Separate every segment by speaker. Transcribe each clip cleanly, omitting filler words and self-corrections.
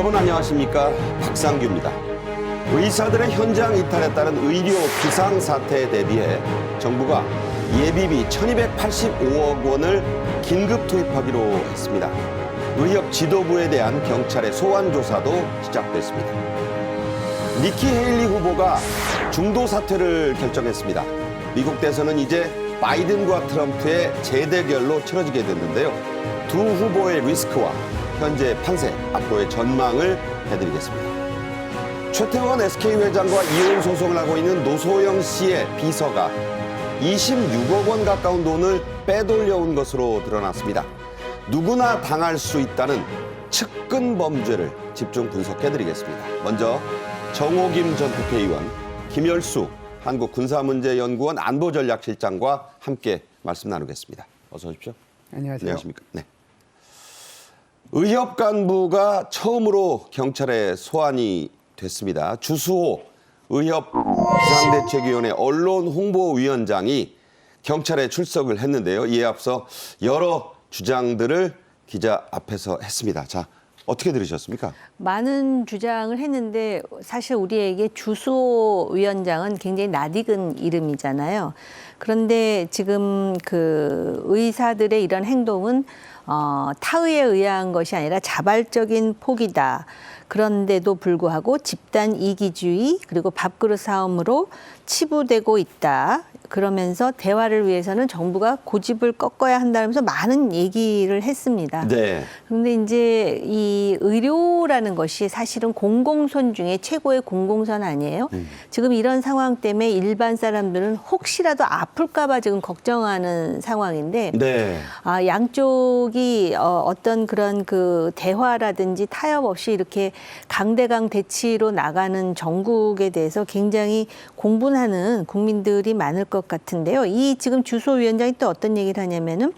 Speaker 1: 여러분 안녕하십니까? 박상규입니다. 의사들의 현장 이탈에 따른 의료 비상사태에 대비해 정부가 예비비 1285억 원을 긴급 투입하기로 했습니다. 의협 지도부에 대한 경찰의 소환 조사도 시작됐습니다. 니키 헤일리 후보가 중도 사퇴를 결정했습니다. 미국 대선은 이제 바이든과 트럼프의 재대결로 치러지게 됐는데요. 두 후보의 리스크와 현재 판세, 앞으로의 전망을 해드리겠습니다. 최태원 SK회장과 이혼 소송을 하고 있는 노소영 씨의 비서가 26억 원 가까운 돈을 빼돌려온 것으로 드러났습니다. 누구나 당할 수 있다는 측근 범죄를 집중 분석해드리겠습니다. 먼저 정호김 전 국회의원, 김열수 한국군사문제연구원 안보전략실장과 함께 말씀 나누겠습니다. 어서 오십시오.
Speaker 2: 안녕하세요.
Speaker 1: 안녕하십니까. 네. 의협 간부가 처음으로 경찰에 소환이 됐습니다. 주수호 의협 비상대책위원회 언론홍보위원장이 경찰에 출석을 했는데요. 이에 앞서 여러 주장들을 기자 앞에서 했습니다. 자, 어떻게 들으셨습니까?
Speaker 3: 많은 주장을 했는데 사실 우리에게 주수호 위원장은 굉장히 낯익은 이름이잖아요. 그런데 지금 그 의사들의 이런 행동은 타의에 의한 것이 아니라 자발적인 포기다. 그런데도 불구하고 집단 이기주의 그리고 밥그릇 싸움으로 치부되고 있다. 그러면서 대화를 위해서는 정부가 고집을 꺾어야 한다면서 많은 얘기를 했습니다.
Speaker 1: 네.
Speaker 3: 그런데 이제 이 의료라는 것이 사실은 공공선 중에 최고의 공공선 아니에요? 지금 이런 상황 때문에 일반 사람들은 혹시라도 아플까 봐 지금 걱정하는 상황인데
Speaker 1: 네.
Speaker 3: 양쪽이 어떤 그런 그 대화라든지 타협 없이 이렇게 강대강 대치로 나가는 정국에 대해서 굉장히 공분하는 국민들이 많을 것 같은데요. 이 지금 주소 위원장이 또 어떤 얘기를 하냐면은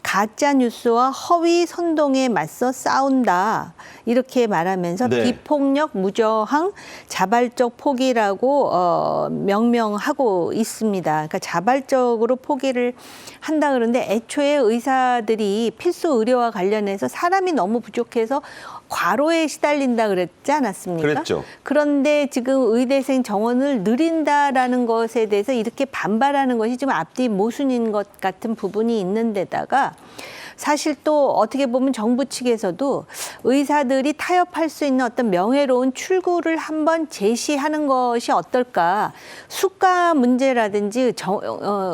Speaker 3: 가짜 뉴스와 허위 선동에 맞서 싸운다 이렇게 말하면서
Speaker 1: 네.
Speaker 3: 비폭력, 무저항, 자발적 포기라고 명명하고 있습니다. 그러니까 자발적으로 포기를 한다 그러는데 애초에 의사들이 필수 의료와 관련해서 사람이 너무 부족해서 과로에 시달린다 그랬지 않았습니까?
Speaker 1: 그랬죠.
Speaker 3: 그런데 지금 의대생 정원을 늘린다라는 것에 대해서 이렇게 반발하는 것이 좀 앞뒤 모순인 것 같은 부분이 있는 데다가 사실 또 어떻게 보면 정부 측에서도 의사들이 타협할 수 있는 어떤 명예로운 출구를 한번 제시하는 것이 어떨까. 수가 문제라든지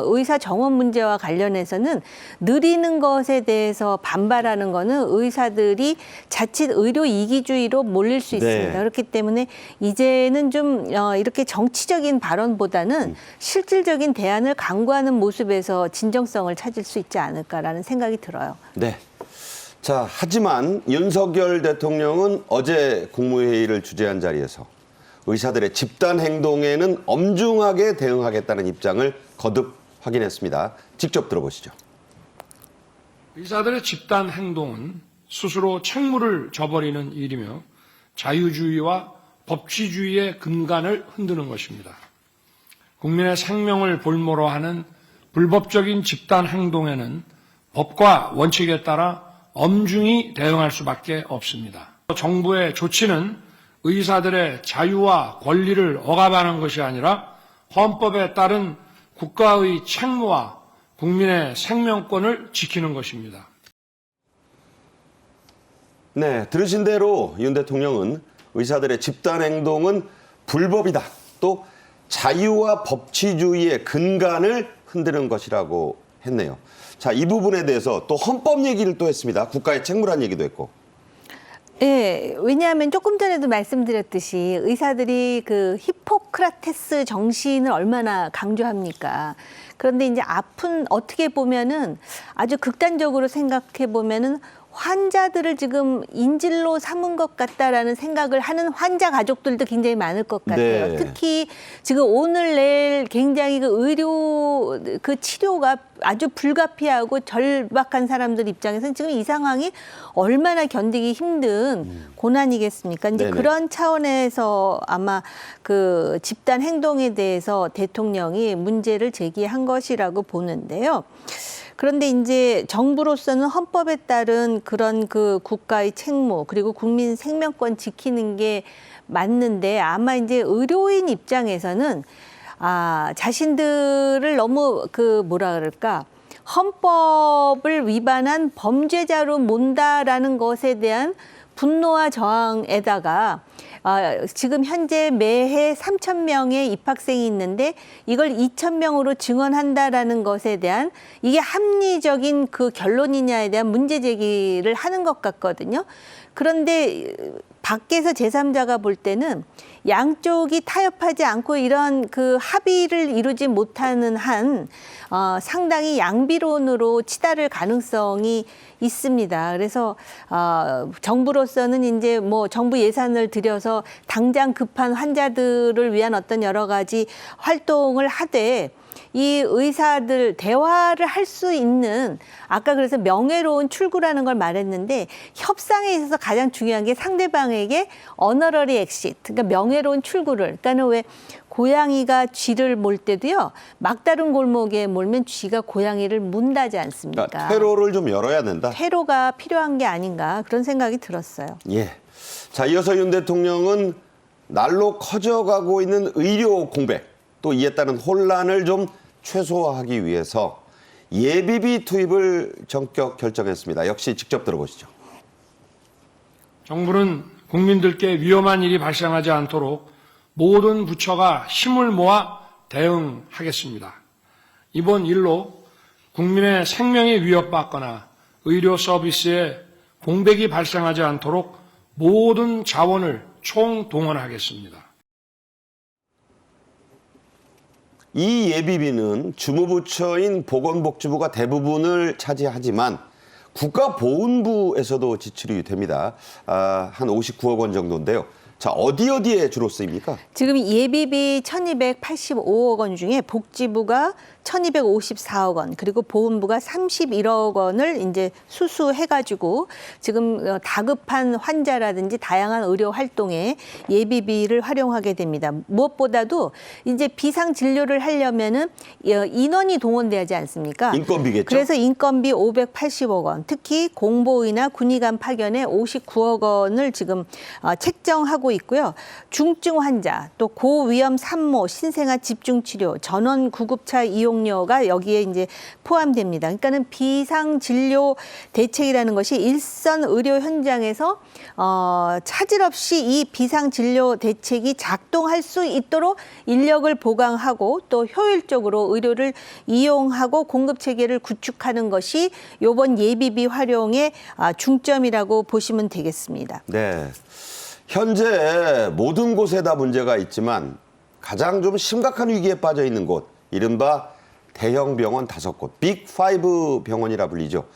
Speaker 3: 의사 정원 문제와 관련해서는 느리는 것에 대해서 반발하는 거는 의사들이 자칫 의료 이기주의로 몰릴 수 있습니다.
Speaker 1: 네.
Speaker 3: 그렇기 때문에 이제는 좀 이렇게 정치적인 발언보다는 실질적인 대안을 강구하는 모습에서 진정성을 찾을 수 있지 않을까라는 생각이 들어요.
Speaker 1: 네. 자, 하지만 윤석열 대통령은 어제 국무회의를 주재한 자리에서 의사들의 집단 행동에는 엄중하게 대응하겠다는 입장을 거듭 확인했습니다. 직접 들어보시죠.
Speaker 4: 의사들의 집단 행동은 스스로 책무를 져버리는 일이며 자유주의와 법치주의의 근간을 흔드는 것입니다. 국민의 생명을 볼모로 하는 불법적인 집단 행동에는 법과 원칙에 따라 엄중히 대응할 수밖에 없습니다. 정부의 조치는 의사들의 자유와 권리를 억압하는 것이 아니라 헌법에 따른 국가의 책무와 국민의 생명권을 지키는 것입니다.
Speaker 1: 네, 들으신 대로 윤 대통령은 의사들의 집단 행동은 불법이다. 또 자유와 법치주의의 근간을 흔드는 것이라고 했네요. 자, 이 부분에 대해서 또 헌법 얘기를 또 했습니다. 국가의 책무란 얘기도 했고.
Speaker 3: 네, 왜냐하면 조금 전에도 말씀드렸듯이 의사들이 그 히포크라테스 정신을 얼마나 강조합니까? 그런데 이제 어떻게 보면은 아주 극단적으로 생각해 보면은 환자들을 지금 인질로 삼은 것 같다라는 생각을 하는 환자 가족들도 굉장히 많을 것 같아요.
Speaker 1: 네.
Speaker 3: 특히 지금 오늘 내일 굉장히 그 의료 그 치료가 아주 불가피하고 절박한 사람들 입장에서는 지금 이 상황이 얼마나 견디기 힘든 고난이겠습니까? 이제
Speaker 1: 네네.
Speaker 3: 그런 차원에서 아마 그 집단 행동에 대해서 대통령이 문제를 제기한 것이라고 보는데요. 그런데 이제 정부로서는 헌법에 따른 그런 그 국가의 책무 그리고 국민 생명권 지키는 게 맞는데 아마 이제 의료인 입장에서는 자신들을 너무 그 뭐라 그럴까 헌법을 위반한 범죄자로 몬다라는 것에 대한 분노와 저항에다가 지금 현재 매해 3,000명의 입학생이 있는데 이걸 2,000명으로 증원한다라는 것에 대한 이게 합리적인 그 결론이냐에 대한 문제 제기를 하는 것 같거든요. 그런데 밖에서 제3자가 볼 때는 양쪽이 타협하지 않고 이런 그 합의를 이루지 못하는 한 상당히 양비론으로 치달을 가능성이 있습니다. 그래서 정부로서는 이제 뭐 정부 예산을 들여서 당장 급한 환자들을 위한 어떤 여러 가지 활동을 하되 이 의사들 대화를 할 수 있는 아까 그래서 명예로운 출구라는 걸 말했는데 협상에 있어서 가장 중요한 게 상대방에게 어너러리 엑시트 그러니까 명예로운 출구를 그러니까는 왜 고양이가 쥐를 몰 때도요 막다른 골목에 몰면 쥐가 고양이를 문다지 않습니까?
Speaker 1: 그러니까 퇴로를 좀 열어야 된다.
Speaker 3: 퇴로가 필요한 게 아닌가 그런 생각이 들었어요.
Speaker 1: 예. 자, 이어서 윤 대통령은 날로 커져가고 있는 의료 공백 또 이에 따른 혼란을 좀 최소화하기 위해서 예비비 투입을 전격 결정했습니다. 역시 직접 들어보시죠.
Speaker 4: 정부는 국민들께 위험한 일이 발생하지 않도록 모든 부처가 힘을 모아 대응하겠습니다. 이번 일로 국민의 생명이 위협받거나 의료 서비스에 공백이 발생하지 않도록 모든 자원을 총동원하겠습니다.
Speaker 1: 이 예비비는 주무부처인 보건복지부가 대부분을 차지하지만 국가보훈부에서도 지출이 됩니다. 한 59억 원 정도인데요. 자, 어디에 주로 쓰입니까?
Speaker 3: 지금 예비비 1,285억 원 중에 복지부가 1,254억 원, 그리고 보훈부가 31억 원을 이제 수수해가지고 지금 다급한 환자라든지 다양한 의료 활동에 예비비를 활용하게 됩니다. 무엇보다도 이제 비상 진료를 하려면은 인원이 동원돼야지 않습니까?
Speaker 1: 인건비겠죠.
Speaker 3: 그래서 인건비 580억 원, 특히 공보의나 군의관 파견에 59억 원을 지금 책정하고 있고요. 중증 환자, 또 고위험 산모, 신생아 집중치료, 전원 구급차 이용료가 여기에 이제 포함됩니다. 그러니까는 비상 진료 대책이라는 것이 일선 의료 현장에서 차질 없이 이 비상 진료 대책이 작동할 수 있도록 인력을 보강하고 또 효율적으로 의료를 이용하고 공급 체계를 구축하는 것이 이번 예비비 활용의 중점이라고 보시면 되겠습니다.
Speaker 1: 네. 현재 모든 곳에 다 문제가 있지만 가장 좀 심각한 위기에 빠져 있는 곳, 이른바 대형 병원 5곳, 빅5 병원이라 불리죠.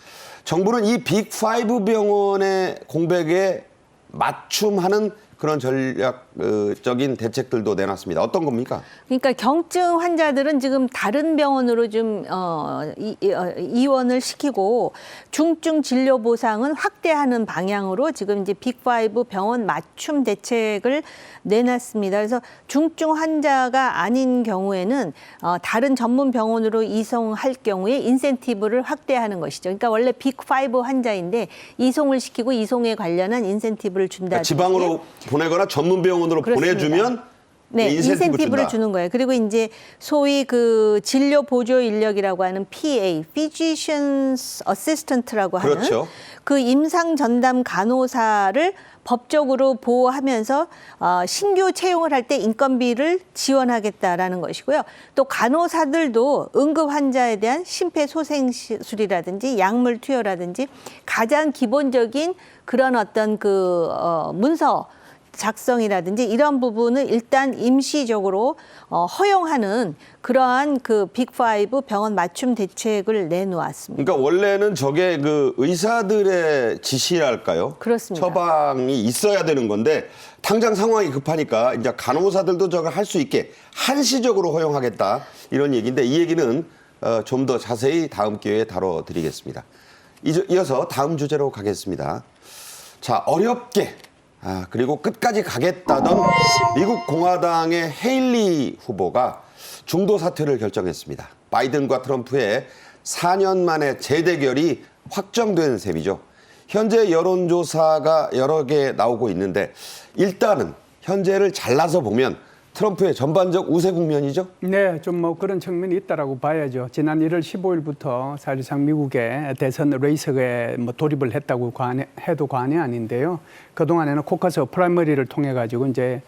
Speaker 1: 정부는 이 빅5 병원의 공백에 맞춤하는 그런 전략적인 대책들도 내놨습니다. 어떤 겁니까?
Speaker 3: 그러니까 경증 환자들은 지금 다른 병원으로 좀 이원을 시키고 중증 진료 보상은 확대하는 방향으로 지금 이제 빅5 병원 맞춤 대책을 내놨습니다. 그래서 중증 환자가 아닌 경우에는 다른 전문 병원으로 이송할 경우에 인센티브를 확대하는 것이죠. 그러니까 원래 빅5 환자인데 이송을 시키고 이송에 관련한 인센티브를 준다.
Speaker 1: 그러니까 지방으로 보내거나 전문 병원으로
Speaker 3: 그렇습니다.
Speaker 1: 보내주면
Speaker 3: 네, 인센티브를
Speaker 1: 준다.
Speaker 3: 주는 거예요. 그리고 이제 소위 그 진료 보조 인력이라고 하는 PA, Physicians Assistant라고 하는
Speaker 1: 그렇죠.
Speaker 3: 그 임상 전담 간호사를 법적으로 보호하면서 신규 채용을 할 때 인건비를 지원하겠다라는 것이고요. 또 간호사들도 응급 환자에 대한 심폐소생술이라든지 약물 투여라든지 가장 기본적인 그런 어떤 그 문서 작성이라든지 이런 부분을 일단 임시적으로 허용하는 그러한 그 빅5 병원 맞춤 대책을 내놓았습니다.
Speaker 1: 그러니까 원래는 저게 그 의사들의 지시랄까요?
Speaker 3: 그렇습니다.
Speaker 1: 처방이 있어야 되는 건데 당장 상황이 급하니까 이제 간호사들도 저걸 할 수 있게 한시적으로 허용하겠다 이런 얘기인데 이 얘기는 좀 더 자세히 다음 기회에 다뤄드리겠습니다. 이어서 다음 주제로 가겠습니다. 자, 어렵게 그리고 끝까지 가겠다던 미국 공화당의 헤일리 후보가 중도 사퇴를 결정했습니다. 바이든과 트럼프의 4년 만에 재대결이 확정된 셈이죠. 현재 여론조사가 여러 개 나오고 있는데 일단은 현재를 잘라서 보면 트럼프의 전반적 우세 국면이죠?
Speaker 2: 네, 좀 뭐 그런 측면이 있다라고 봐야죠. 지난 1월 15일부터 사실상 미국의 대선 레이스에 뭐 돌입을 했다고 해도 과언이 아닌데요. 그동안에는 코커스 프라이머리를 통해 가지고 이제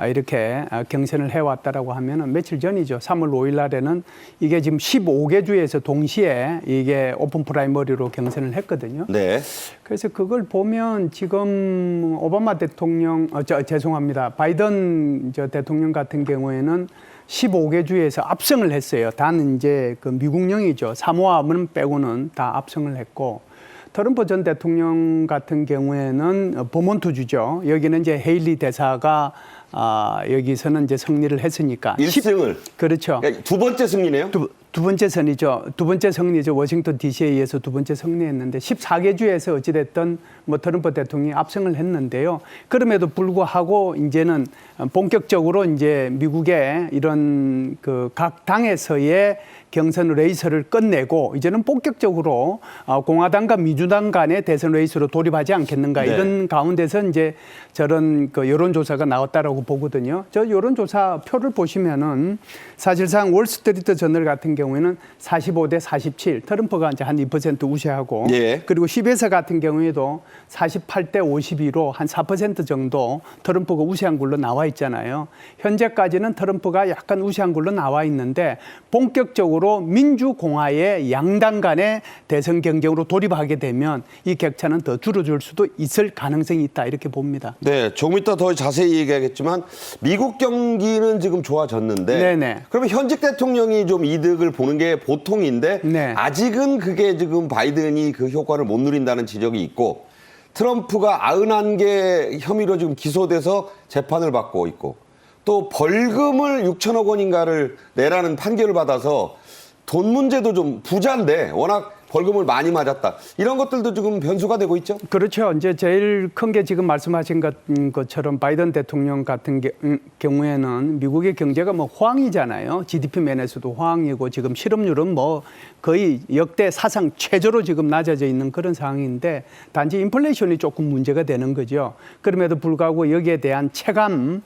Speaker 2: 이렇게 경선을 해왔다라고 하면은 며칠 전이죠. 3월 5일 날에는 이게 지금 15개 주에서 동시에 이게 오픈 프라이머리로 경선을 했거든요.
Speaker 1: 네.
Speaker 2: 그래서 그걸 보면 지금 오바마 대통령, 죄송합니다. 바이든 대통령 같은 경우에는 15개 주에서 압승을 했어요. 단 이제 그 미국령이죠. 사모아는 빼고는 다 압승을 했고, 트럼프 전 대통령 같은 경우에는 버몬트주죠. 여기는 이제 헤일리 대사가 여기서는 이제 승리를 했으니까
Speaker 1: 1승을.
Speaker 2: 그렇죠.
Speaker 1: 그러니까 두 번째 승리네요.
Speaker 2: 두 번째 선이죠. 두 번째 승리죠. 워싱턴 DC에 의해서 두 번째 승리했는데 14개 주에서 어찌됐든 뭐 트럼프 대통령이 압승을 했는데요. 그럼에도 불구하고 이제는 본격적으로 이제 미국의 이런 그 각 당에서의 경선 레이스를 끝내고 이제는 본격적으로 공화당과 민주당 간의 대선 레이스로 돌입하지 않겠는가.
Speaker 1: 네.
Speaker 2: 이런 가운데서 이제 저런 그 여론조사가 나왔다라고 보거든요. 저 여론조사 표를 보시면은 사실상 월스트리트 저널 같은 경우에는 45대 47, 트럼프가 이제 한 2% 우세하고,
Speaker 1: 예.
Speaker 2: 그리고 CBS 같은 경우에도 48대 52로 한 4% 정도 트럼프가 우세한 걸로 나와 있잖아요. 현재까지는 트럼프가 약간 우세한 걸로 나와 있는데 본격적으로 민주공화의 양당 간의 대선 경쟁으로 돌입하게 되면 이 격차는 더 줄어들 수도 있을 가능성이 있다 이렇게 봅니다.
Speaker 1: 네, 조금 이따 더 자세히 얘기하겠지만 미국 경기는 지금 좋아졌는데
Speaker 2: 네네.
Speaker 1: 그러면 현직 대통령이 좀 이득을 보는 게 보통인데
Speaker 2: 네.
Speaker 1: 아직은 그게 지금 바이든이 그 효과를 못 누린다는 지적이 있고 트럼프가 91개 혐의로 지금 기소돼서 재판을 받고 있고 또 벌금을 6천억 원인가를 내라는 판결을 받아서 돈 문제도 좀 부자인데 워낙 벌금을 많이 맞았다. 이런 것들도 지금 변수가 되고 있죠?
Speaker 2: 그렇죠. 이제 제일 큰 게 지금 말씀하신 것처럼 바이든 대통령 같은 경우에는 미국의 경제가 뭐 호황이잖아요. GDP 면에서도 호황이고 지금 실업률은 뭐 거의 역대 사상 최저로 지금 낮아져 있는 그런 상황인데 단지 인플레이션이 조금 문제가 되는 거죠. 그럼에도 불구하고 여기에 대한 체감을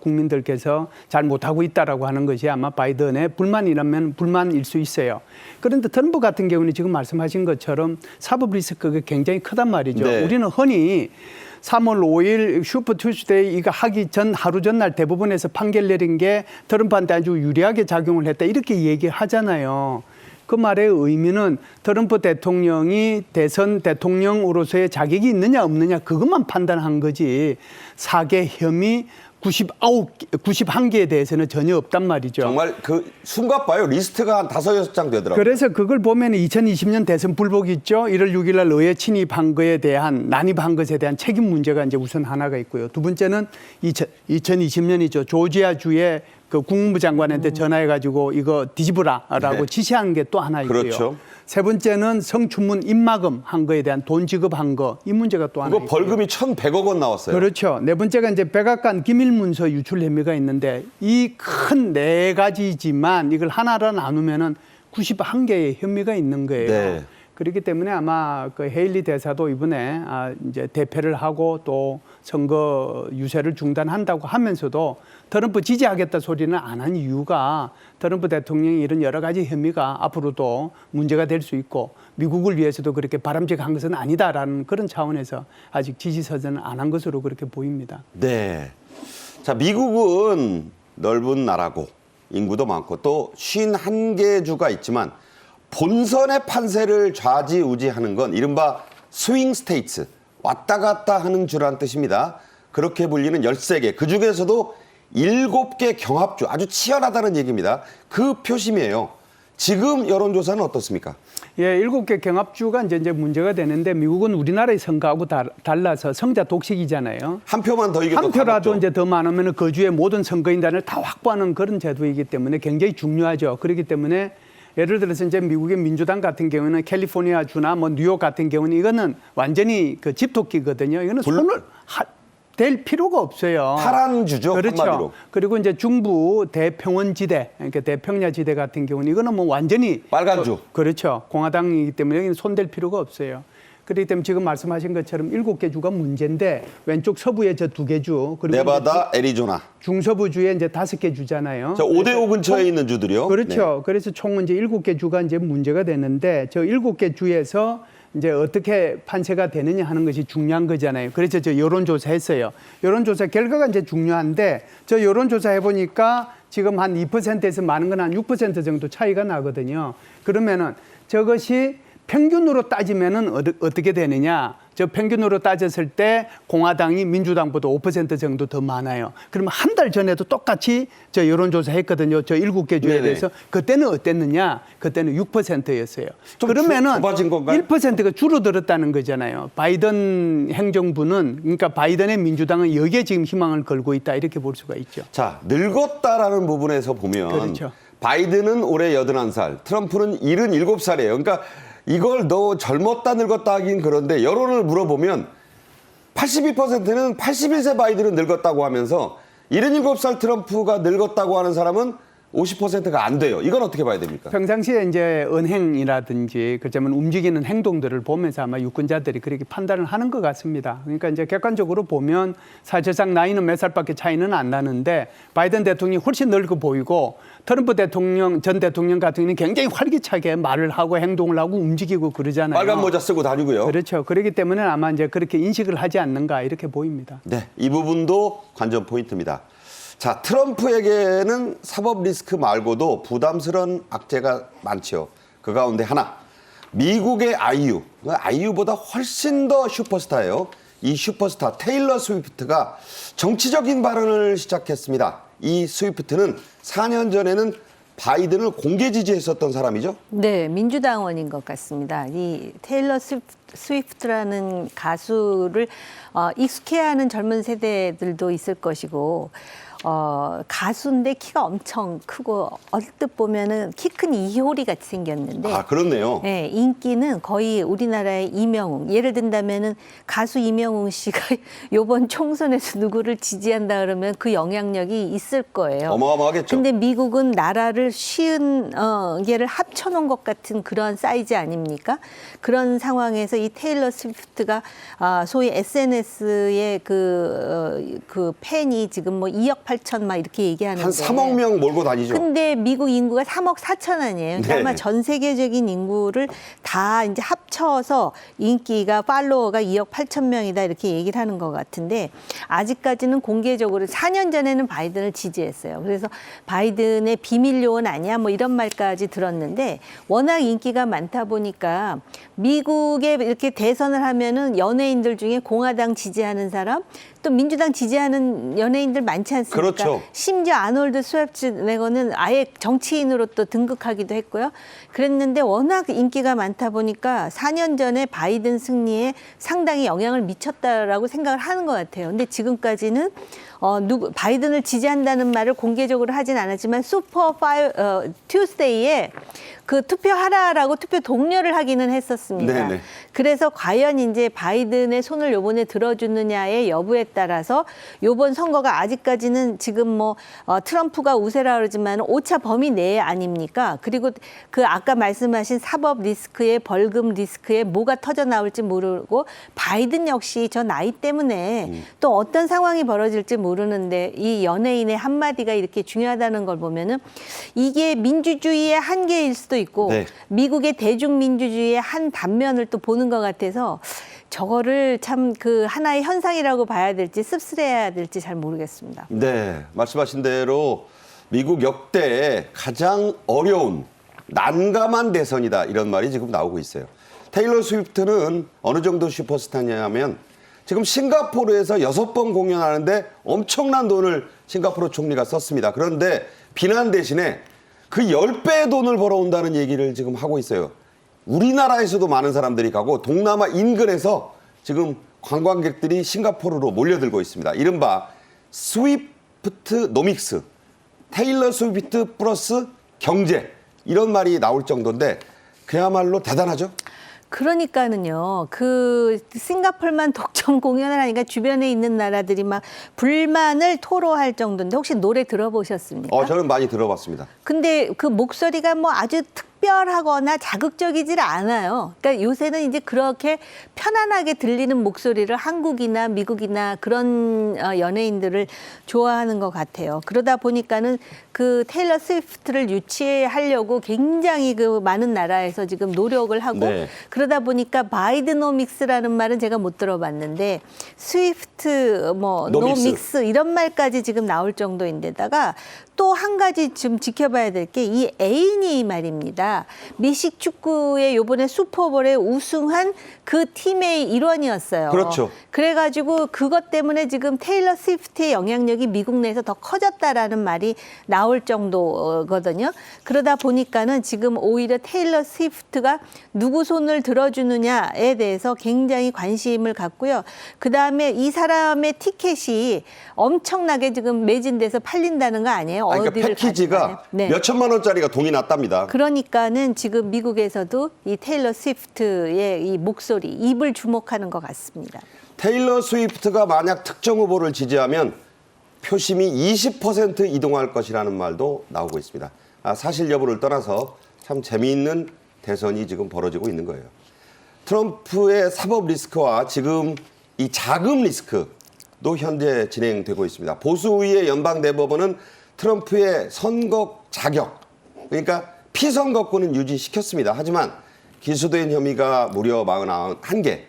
Speaker 2: 국민들께서 잘 못하고 있다라고 하는 것이 아마 바이든의 불만이라면 불만일 수 있어요. 그런데 트럼프 같은 경우는 지금 말씀하신 것처럼 사법 리스크가 굉장히 크단 말이죠.
Speaker 1: 네.
Speaker 2: 우리는 흔히 3월 5일 슈퍼 투스데이 이거 하기 전 하루 전날 대법원에서 판결 내린 게 트럼프한테 아주 유리하게 작용을 했다 이렇게 얘기하잖아요. 그 말의 의미는 트럼프 대통령이 대선 대통령으로서의 자격이 있느냐 없느냐 그것만 판단한 거지 사개 혐의 91개에 대해서는 전혀 없단 말이죠.
Speaker 1: 정말 그 숨가 봐요. 리스트가 한 5, 6장 되더라고요.
Speaker 2: 그래서 그걸 보면 2020년 대선 불복 있죠. 1월 6일 날 의회 침입한 거에 대한 난입한 것에 대한 책임 문제가 이제 우선 하나가 있고요. 두 번째는 2020년이죠. 조지아주의 그 국무부 장관한테 전화해가지고 이거 뒤집으라라고
Speaker 1: 네.
Speaker 2: 지시한 게 또 하나 있고요.
Speaker 1: 그렇죠.
Speaker 2: 세 번째는 성추문 입막음 한 거에 대한 돈 지급한 거 이 문제가 또 하나
Speaker 1: 그거
Speaker 2: 있고요.
Speaker 1: 벌금이 1,100억 원 나왔어요.
Speaker 2: 그렇죠. 네 번째가 이제 백악관 기밀문서 유출 혐의가 있는데 이 큰 네 가지지만 이걸 하나로 나누면은 91개의 혐의가 있는 거예요.
Speaker 1: 네.
Speaker 2: 그렇기 때문에 아마 그 헤일리 대사도 이번에 이제 대패를 하고 또 선거 유세를 중단한다고 하면서도 트럼프 지지하겠다 소리는 안 한 이유가 트럼프 대통령이 이런 여러 가지 혐의가 앞으로도 문제가 될 수 있고 미국을 위해서도 그렇게 바람직한 것은 아니다라는 그런 차원에서 아직 지지 선언을 안 한 것으로 그렇게 보입니다.
Speaker 1: 네. 자, 미국은 넓은 나라고 인구도 많고 또 51개 주가 있지만 본선의 판세를 좌지우지하는 건 이른바 스윙 스테이트, 왔다 갔다 하는 주란 뜻입니다. 그렇게 불리는 13개, 그중에서도 7개 경합주, 아주 치열하다는 얘기입니다. 그 표심이에요. 지금 여론조사는 어떻습니까?
Speaker 2: 예, 7개 경합주가 이제 문제가 되는데 미국은 우리나라의 선거하고 달라서 성자 독식이잖아요.
Speaker 1: 한 표만 더 이겨도
Speaker 2: 한 표라도
Speaker 1: 가볍죠.
Speaker 2: 이제 더 많으면 그 주의 모든 선거인단을 다 확보하는 그런 제도이기 때문에 굉장히 중요하죠. 그렇기 때문에 예를 들어서 이제 미국의 민주당 같은 경우는 캘리포니아 주나 뭐 뉴욕 같은 경우는 이거는 완전히 그 집토끼거든요. 이거는 손을 될 필요가 없어요.
Speaker 1: 파란 주죠,
Speaker 2: 그렇죠.
Speaker 1: 한마디로.
Speaker 2: 그리고 이제 중부 대평원지대, 그러니까 대평야지대 같은 경우는 이거는 뭐 완전히
Speaker 1: 빨간 주.
Speaker 2: 그렇죠. 공화당이기 때문에 여기는 손댈 필요가 없어요. 그렇기 때문에 지금 말씀하신 것처럼 7개 주가 문제인데 왼쪽 서부에 저 2개 주 그리고
Speaker 1: 네바다, 애리조나.
Speaker 2: 중서부 주에 이제 5개 주잖아요.
Speaker 1: 자, 5대5 근처에 있는 주들이요.
Speaker 2: 그렇죠.
Speaker 1: 네.
Speaker 2: 그래서 총 이제 7개 주가 이제 문제가 되는데 저 7개 주에서 이제 어떻게 판세가 되느냐 하는 것이 중요한 거잖아요. 그래서 저 여론조사 했어요. 여론조사 결과가 이제 중요한데 저 여론조사 해보니까 지금 한 2%에서 많은 건 한 6% 정도 차이가 나거든요. 그러면은 저것이 평균으로 따지면은 어떻게 되느냐? 저 평균으로 따졌을 때 공화당이 민주당보다 5% 정도 더 많아요. 그러면 한 달 전에도 똑같이 저 여론조사 했거든요. 저 7개 주에
Speaker 1: 네네.
Speaker 2: 대해서 그때는 어땠느냐? 그때는 6%였어요.
Speaker 1: 좀
Speaker 2: 그러면은
Speaker 1: 좁아진 건가요?
Speaker 2: 1%가 줄어들었다는 거잖아요. 바이든 행정부는 그러니까 바이든의 민주당은 여기에 지금 희망을 걸고 있다 이렇게 볼 수가 있죠.
Speaker 1: 자, 늙었다라는 부분에서 보면
Speaker 2: 그렇죠.
Speaker 1: 바이든은 올해 81살, 트럼프는 77살이에요. 그러니까 이걸 너 젊었다 늙었다 하긴 그런데 여론을 물어보면 82%는 81세 바이든은 늙었다고 하면서 77살 트럼프가 늙었다고 하는 사람은 50%가 안 돼요. 이건 어떻게 봐야 됩니까?
Speaker 2: 평상시에 이제 언행이라든지 그렇자면 움직이는 행동들을 보면서 아마 유권자들이 그렇게 판단을 하는 것 같습니다. 그러니까 이제 객관적으로 보면 사실상 나이는 몇 살밖에 차이는 안 나는데 바이든 대통령이 훨씬 늙어 보이고 트럼프 대통령 전 대통령 같은 경우는 굉장히 활기차게 말을 하고 행동을 하고 움직이고 그러잖아요.
Speaker 1: 빨간 모자 쓰고 다니고요.
Speaker 2: 그렇죠. 그렇기 때문에 아마 이제 그렇게 인식을 하지 않는가 이렇게 보입니다.
Speaker 1: 네, 이 부분도 관전 포인트입니다. 자, 트럼프에게는 사법 리스크 말고도 부담스러운 악재가 많죠. 그 가운데 하나, 미국의 아이유, 아이유보다 훨씬 더 슈퍼스타예요. 이 슈퍼스타 테일러 스위프트가 정치적인 발언을 시작했습니다. 이 스위프트는 4년 전에는 바이든을 공개 지지했었던 사람이죠?
Speaker 3: 네, 민주당원인 것 같습니다. 이 테일러 스위프트라는 가수를 익숙해하는 젊은 세대들도 있을 것이고 가수인데 키가 엄청 크고 얼뜻 보면은 키 큰 이효리 같이 생겼는데
Speaker 1: 아, 그렇네요.
Speaker 3: 네, 인기는 거의 우리나라의 이명웅. 예를 든다면은 가수 이명웅 씨가 이번 총선에서 누구를 지지한다 그러면 그 영향력이 있을 거예요.
Speaker 1: 어마어마하겠죠.
Speaker 3: 근데 미국은 나라를 쉬운 개를 합쳐놓은 것 같은 그런 사이즈 아닙니까? 그런 상황에서 이 테일러 스위프트가 소위 SNS의 그 팬이 지금 뭐 2억 8천 막 이렇게 얘기하는데
Speaker 1: 한 3억 명 몰고 다니죠.
Speaker 3: 근데 미국 인구가 3억 4천 아니에요. 그러니까
Speaker 1: 네.
Speaker 3: 아마 전 세계적인 인구를 다 이제 합쳐서 인기가 팔로워가 2억 8천 명이다 이렇게 얘기를 하는 것 같은데 아직까지는 공개적으로 4년 전에는 바이든을 지지했어요. 그래서 바이든의 비밀 요원 아니야 뭐 이런 말까지 들었는데 워낙 인기가 많다 보니까 미국에 이렇게 대선을 하면은 연예인들 중에 공화당 지지하는 사람 또 민주당 지지하는 연예인들 많지 않습니까?
Speaker 1: 그렇죠.
Speaker 3: 심지어 아놀드 슈왈츠네거는 아예 정치인으로 또 등극하기도 했고요. 그랬는데 워낙 인기가 많다 보니까 4년 전에 바이든 승리에 상당히 영향을 미쳤다라고 생각을 하는 것 같아요. 근데 지금까지는 바이든을 지지한다는 말을 공개적으로 하진 않았지만 슈퍼 튜스데이에 그 투표하라라고 투표 독려를 하기는 했었습니다.
Speaker 1: 네네.
Speaker 3: 그래서 과연 이제 바이든의 손을 요번에 들어주느냐의 여부에 따라서 요번 선거가 아직까지는 지금 뭐 트럼프가 우세라 그러지만 오차 범위 내에 아닙니까? 그리고 그 아까 말씀하신 사법 리스크에 벌금 리스크에 뭐가 터져 나올지 모르고 바이든 역시 저 나이 때문에 또 어떤 상황이 벌어질지 모르는데 이 연예인의 한마디가 이렇게 중요하다는 걸 보면은 이게 민주주의의 한계일 수도 있고
Speaker 1: 네.
Speaker 3: 미국의 대중민주주의의 한 단면을 또 보는 것 같아서 저거를 참 그 하나의 현상이라고 봐야 될지 씁쓸해야 될지 잘 모르겠습니다.
Speaker 1: 네, 말씀하신 대로 미국 역대 가장 어려운 난감한 대선이다 이런 말이 지금 나오고 있어요. 테일러 스위프트는 어느 정도 슈퍼스타냐면 지금 싱가포르에서 6번 공연하는데 엄청난 돈을 싱가포르 총리가 썼습니다. 그런데 비난 대신에 그 10배의 돈을 벌어온다는 얘기를 지금 하고 있어요. 우리나라에서도 많은 사람들이 가고 동남아 인근에서 지금 관광객들이 싱가포르로 몰려들고 있습니다. 이른바 스위프트 노믹스, 테일러 스위프트 플러스 경제 이런 말이 나올 정도인데 그야말로 대단하죠?
Speaker 3: 그러니까는요, 그 싱가포르만 독점 공연을 하니까 주변에 있는 나라들이 막 불만을 토로할 정도인데 혹시 노래 들어보셨습니까?
Speaker 1: 저는 많이 들어봤습니다.
Speaker 3: 근데 그 목소리가 뭐 아주 특별하거나 자극적이질 않아요. 그러니까 요새는 이제 그렇게 편안하게 들리는 목소리를 한국이나 미국이나 그런 연예인들을 좋아하는 것 같아요. 그러다 보니까는 그 테일러 스위프트를 유치하려고 굉장히 그 많은 나라에서 지금 노력을 하고
Speaker 1: 네.
Speaker 3: 그러다 보니까 바이드노믹스라는 말은 제가 못 들어봤는데 스위프트 뭐
Speaker 1: 노믹스.
Speaker 3: 노믹스 이런 말까지 지금 나올 정도인데다가 또 한 가지 좀 지켜봐야 될 게 이 애인이 말입니다. 미식 축구의 요번에 슈퍼볼에 우승한 그 팀의 일원이었어요.
Speaker 1: 그렇죠.
Speaker 3: 그래가지고 그것 때문에 지금 테일러 스위프트의 영향력이 미국 내에서 더 커졌다라는 말이 나올 정도거든요. 그러다 보니까는 지금 오히려 테일러 스위프트가 누구 손을 들어주느냐에 대해서 굉장히 관심을 갖고요. 그 다음에 이 사람의 티켓이 엄청나게 지금 매진돼서 팔린다는 거 아니에요?
Speaker 1: 그러니까
Speaker 3: 어디를
Speaker 1: 패키지가
Speaker 3: 가든 간에. 네.
Speaker 1: 몇 천만 원짜리가 동이 났답니다.
Speaker 3: 그러니까는 지금 미국에서도 이 테일러 스위프트의 이 목소리, 입을 주목하는 것 같습니다.
Speaker 1: 테일러 스위프트가 만약 특정 후보를 지지하면 표심이 20% 이동할 것이라는 말도 나오고 있습니다. 사실 여부를 떠나서 참 재미있는 대선이 지금 벌어지고 있는 거예요. 트럼프의 사법 리스크와 지금 이 자금 리스크도 현재 진행되고 있습니다. 보수의 연방대법원은 트럼프의 선거 자격, 그러니까 피선거권은 유지시켰습니다. 하지만 기소된 혐의가 무려 41개,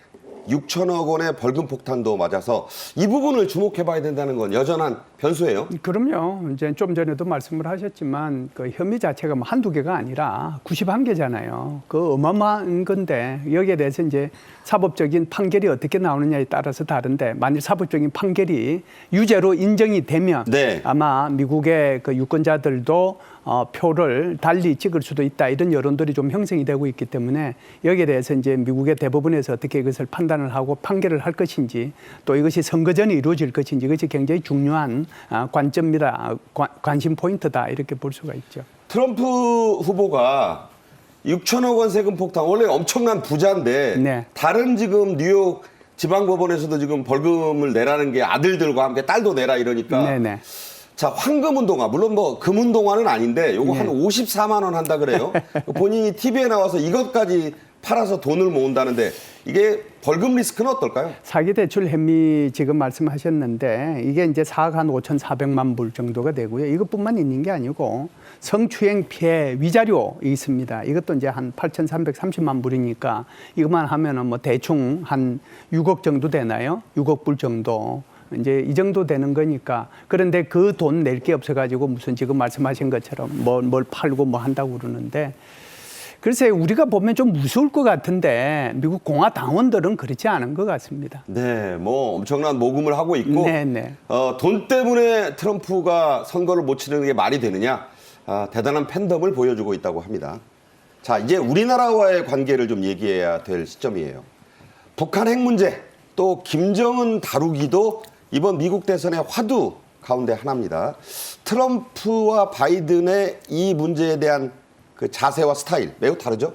Speaker 1: 6천억 원의 벌금 폭탄도 맞아서 이 부분을 주목해봐야 된다는 건 여전한 변수예요.
Speaker 2: 그럼요. 이제 좀 전에도 말씀을 하셨지만 그 혐의 자체가 뭐 한두 개가 아니라 91개잖아요. 그 어마어마한 건데 여기에 대해서 이제 사법적인 판결이 어떻게 나오느냐에 따라서 다른데 만일 사법적인 판결이 유죄로 인정이 되면
Speaker 1: 네.
Speaker 2: 아마 미국의 그 유권자들도 표를 달리 찍을 수도 있다 이런 여론들이 좀 형성이 되고 있기 때문에 여기에 대해서 이제 미국의 대법원에서 어떻게 이것을 판단을 하고 판결을 할 것인지 또 이것이 선거 전에 이루어질 것인지 이것이 굉장히 중요한 관점이다, 관심 포인트다 이렇게 볼 수가 있죠.
Speaker 1: 트럼프 후보가 6천억 원 세금 폭탄, 원래 엄청난 부자인데
Speaker 2: 네.
Speaker 1: 다른 지금 뉴욕 지방법원에서도 지금 벌금을 내라는 게 아들들과 함께 딸도 내라 이러니까
Speaker 2: 네네.
Speaker 1: 자, 황금운동화, 물론 뭐 금운동화는 아닌데 요거
Speaker 2: 네.
Speaker 1: 한 54만 원 한다 그래요. 본인이 TV에 나와서 이것까지 팔아서 돈을 모은다는데 이게 벌금 리스크는 어떨까요?
Speaker 2: 사기 대출 혐의 지금 말씀하셨는데 이게 이제 4억 한 5,400만 불 정도가 되고요. 이것뿐만 있는 게 아니고 성추행 피해 위자료 있습니다. 이것도 이제 한 8,330만 불이니까 이것만 하면은 뭐 대충 한 6억 정도 되나요? 6억 불 정도. 이제 이 정도 되는 거니까. 그런데 그 돈 낼 게 없어가지고 무슨 지금 말씀하신 것처럼 뭘 팔고 뭐 한다고 그러는데 글쎄 우리가 보면 좀 무서울 것 같은데 미국 공화 당원들은 그렇지 않은 것 같습니다.
Speaker 1: 네, 뭐 엄청난 모금을 하고 있고
Speaker 2: 네네.
Speaker 1: 돈 때문에 트럼프가 선거를 못 치르는 게 말이 되느냐? 대단한 팬덤을 보여주고 있다고 합니다. 자, 이제 우리나라와의 관계를 좀 얘기해야 될 시점이에요. 북한 핵 문제, 또 김정은 다루기도 이번 미국 대선의 화두 가운데 하나입니다. 트럼프와 바이든의 이 문제에 대한 그 자세와 스타일 매우 다르죠?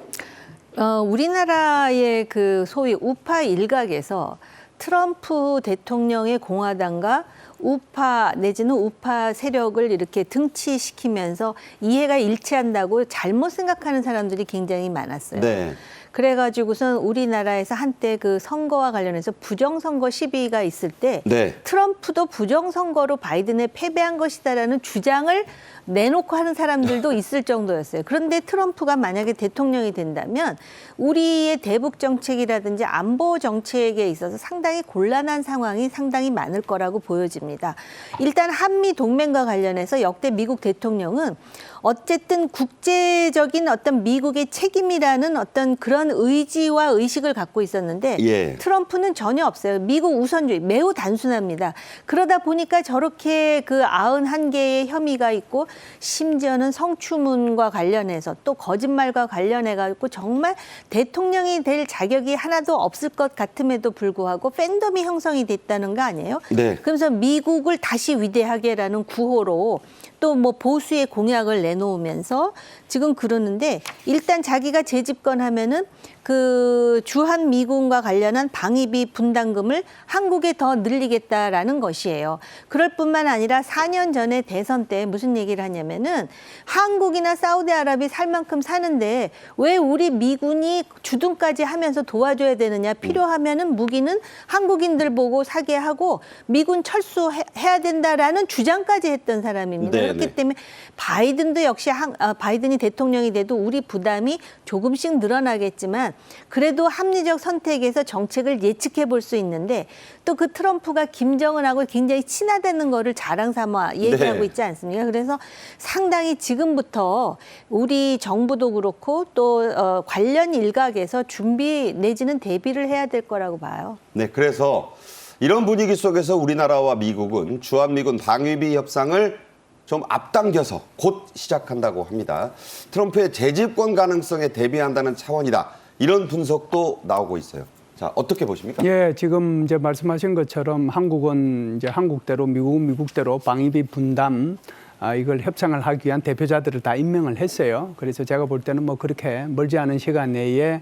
Speaker 3: 우리나라의 그 소위 우파 일각에서 트럼프 대통령의 공화당과 우파 내지는 우파 세력을 이렇게 등치시키면서 이해가 일치한다고 잘못 생각하는 사람들이 굉장히 많았어요.
Speaker 1: 네.
Speaker 3: 그래가지고선 우리나라에서 한때 그 선거와 관련해서 부정선거 시비가 있을 때
Speaker 1: 네.
Speaker 3: 트럼프도 부정선거로 바이든에 패배한 것이다라는 주장을 내놓고 하는 사람들도 있을 정도였어요. 그런데 트럼프가 만약에 대통령이 된다면 우리의 대북 정책이라든지 안보 정책에 있어서 상당히 곤란한 상황이 상당히 많을 거라고 보여집니다. 일단 한미 동맹과 관련해서 역대 미국 대통령은 어쨌든 국제적인 어떤 미국의 책임이라는 어떤 그런 의지와 의식을 갖고 있었는데
Speaker 1: 예.
Speaker 3: 트럼프는 전혀 없어요. 미국 우선주의 매우 단순합니다. 그러다 보니까 저렇게 그 91개의 혐의가 있고 심지어는 성추문과 관련해서 또 거짓말과 관련해 가지고 정말 대통령이 될 자격이 하나도 없을 것 같음에도 불구하고 팬덤이 형성이 됐다는 거 아니에요?
Speaker 1: 네.
Speaker 3: 그래서 미국을 다시 위대하게라는 구호로 또 뭐 보수의 공약을 내놓으면서 지금 그러는데 일단 자기가 재집권하면은 그 주한 미군과 관련한 방위비 분담금을 한국에 더 늘리겠다라는 것이에요. 그럴 뿐만 아니라 4년 전에 대선 때 무슨 얘기를 하냐면은 한국이나 사우디아라비 살 만큼 사는데 왜 우리 미군이 주둔까지 하면서 도와줘야 되느냐. 필요하면은 무기는 한국인들 보고 사게 하고 미군 철수해야 된다라는 주장까지 했던 사람입니다.
Speaker 1: 네네.
Speaker 3: 그렇기 때문에 바이든도 역시 바이든이 대통령이 돼도 우리 부담이 조금씩 늘어나겠지만 그래도 합리적 선택에서 정책을 예측해 볼 수 있는데 또 그 트럼프가 김정은하고 굉장히 친하다는 거를 자랑 삼아 얘기하고
Speaker 1: 네.
Speaker 3: 있지 않습니까? 그래서 상당히 지금부터 우리 정부도 그렇고 또 관련 일각에서 준비 내지는 대비를 해야 될 거라고 봐요.
Speaker 1: 네, 그래서 이런 분위기 속에서 우리나라와 미국은 주한미군 방위비 협상을 좀 앞당겨서 곧 시작한다고 합니다. 트럼프의 재집권 가능성에 대비한다는 차원이다. 이런 분석도 나오고 있어요. 자, 어떻게 보십니까?
Speaker 2: 예, 지금 이제 말씀하신 것처럼 한국은 이제 한국대로 미국은 미국대로 방위비 분담 이걸 협상을 하기 위한 대표자들을 다 임명을 했어요. 그래서 제가 볼 때는 뭐 그렇게 멀지 않은 시간 내에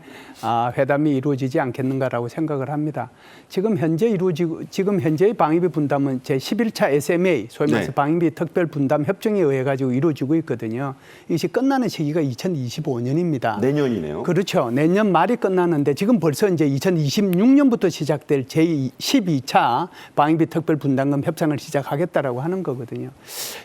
Speaker 2: 회담이 이루어지지 않겠는가라고 생각을 합니다. 지금 현재의 방위비 분담은 제 11차 SMA, 소위 말해서
Speaker 1: 네.
Speaker 2: 방위비 특별 분담 협정에 의해 가지고 이루어지고 있거든요. 이것이 끝나는 시기가 2025년입니다.
Speaker 1: 내년이네요.
Speaker 2: 그렇죠. 내년 말이 끝나는데 지금 벌써 이제 2026년부터 시작될 제12차 방위비 특별 분담금 협상을 시작하겠다라고 하는 거거든요.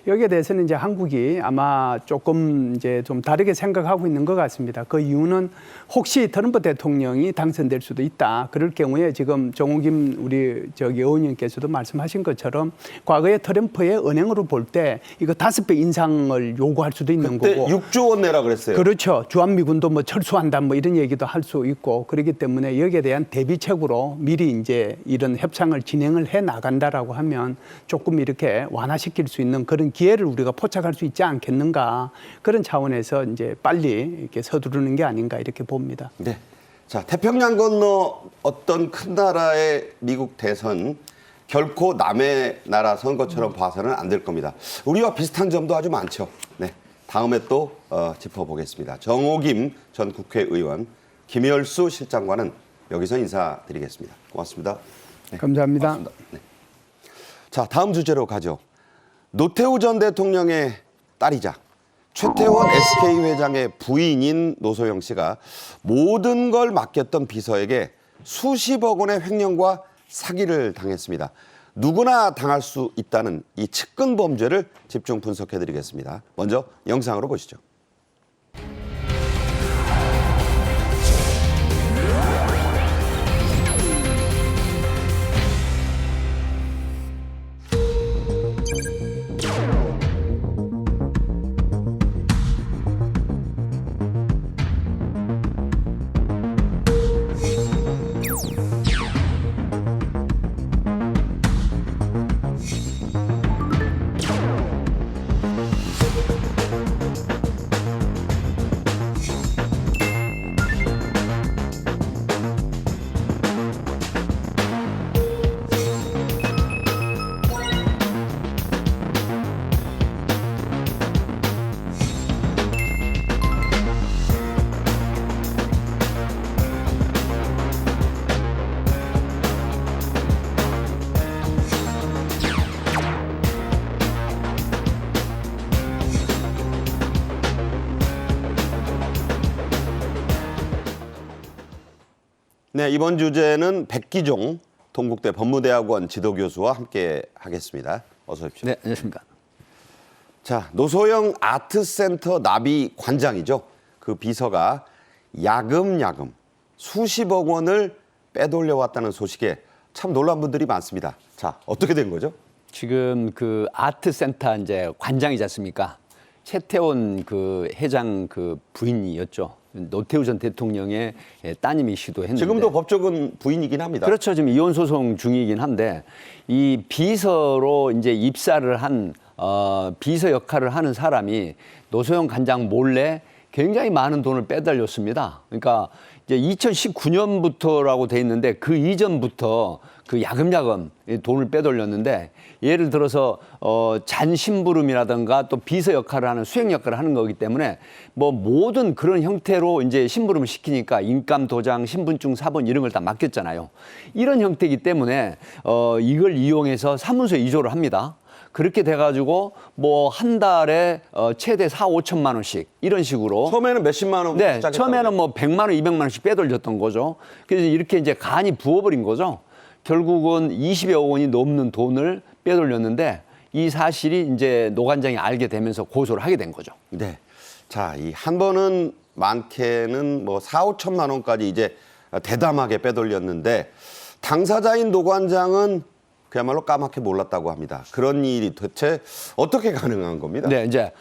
Speaker 2: 여기에 대해서는 이제 한국이 아마 조금 이제 좀 다르게 생각하고 있는 것 같습니다. 그 이유는 혹시 트럼프 대통령이 당선될 수도 있다. 그럴 경우에 지금 정우김 우리 의원님께서도 말씀하신 것처럼 과거에 트럼프의 은행으로 볼 때 이거 5배 인상을 요구할 수도 있는
Speaker 1: 그때
Speaker 2: 거고.
Speaker 1: 6조 원 내라 그랬어요.
Speaker 2: 그렇죠. 주한미군도 뭐 철수한다 뭐 이런 얘기도 할 수 있고 그렇기 때문에 여기에 대한 대비책으로 미리 이제 이런 협상을 진행을 해 나간다라고 하면 조금 이렇게 완화시킬 수 있는 그런 기회를 우리가 포착할 수 있지 않겠는가 그런 차원에서 이제 빨리 이렇게 서두르는 게 아닌가 이렇게 봅니다.
Speaker 1: 네. 자, 태평양 건너 어떤 큰 나라의 미국 대선 결코 남의 나라 선거처럼 봐서는 안 될 겁니다. 우리와 비슷한 점도 아주 많죠. 네. 다음에 또 짚어보겠습니다. 정호김 전 국회의원, 김열수 실장과는 여기서 인사드리겠습니다. 고맙습니다. 네,
Speaker 2: 감사합니다.
Speaker 1: 고맙습니다. 네. 자, 다음 주제로 가죠. 노태우 전 대통령의 딸이자 최태원 SK 회장의 부인인 노소영 씨가 모든 걸 맡겼던 비서에게 수십억 원의 횡령과 사기를 당했습니다. 누구나 당할 수 있다는 이 측근 범죄를 집중 분석해드리겠습니다. 먼저 영상으로 보시죠. 네, 이번 주제는 백기종 동국대 법무대학원 지도교수와 함께 하겠습니다. 어서 오십시오.
Speaker 5: 네, 안녕하십니까.
Speaker 1: 자, 노소영 아트센터 나비 관장이죠. 그 비서가 야금야금 수십억 원을 빼돌려왔다는 소식에 참 놀란 분들이 많습니다. 자, 어떻게 된 거죠?
Speaker 5: 지금 그 아트센터 이제 관장이지 않습니까? 최태원 그 회장 그 부인이었죠. 노태우 전 대통령의 따님이시도 했는데.
Speaker 1: 지금도 법적은 부인이긴 합니다.
Speaker 5: 그렇죠. 지금 이혼 소송 중이긴 한데 이 비서로 이제 입사를 한 비서 역할을 하는 사람이 노소영 관장 몰래 굉장히 많은 돈을 빼달렸습니다. 그러니까 이제 2019년부터라고 돼 있는데 그 이전부터 그 야금야금 돈을 빼돌렸는데 예를 들어서 잔심부름이라든가 또 비서 역할을 하는 수행 역할을 하는 거기 때문에 뭐 모든 그런 형태로 이제 심부름을 시키니까 인감 도장, 신분증 사본 이런 걸 다 맡겼잖아요. 이런 형태이기 때문에 이걸 이용해서 사무소에 이조를 합니다. 그렇게 돼가지고 뭐 한 달에 최대 4, 5천만 원씩 이런 식으로
Speaker 1: 처음에는 몇십만 원.
Speaker 5: 네,
Speaker 1: 시작했다고
Speaker 5: 처음에는 뭐 100만 원, 200만 원씩 빼돌렸던 거죠. 그래서 이렇게 이제 간이 부어버린 거죠. 결국은 20여 원이 넘는 돈을 빼돌렸는데 이 사실이 이제 노 관장이 알게 되면서 고소를 하게 된 거죠.
Speaker 1: 네. 자, 이 한 번은 많게는 뭐 4, 5천만 원까지 이제 대담하게 빼돌렸는데 당사자인 노 관장은 그야말로 까맣게 몰랐다고 합니다. 그런 일이 대체 어떻게 가능한 겁니다?
Speaker 5: 네, 이제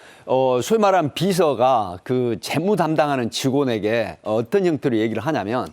Speaker 5: 소위 말하는 비서가 그 재무 담당하는 직원에게 어떤 형태로 얘기를 하냐면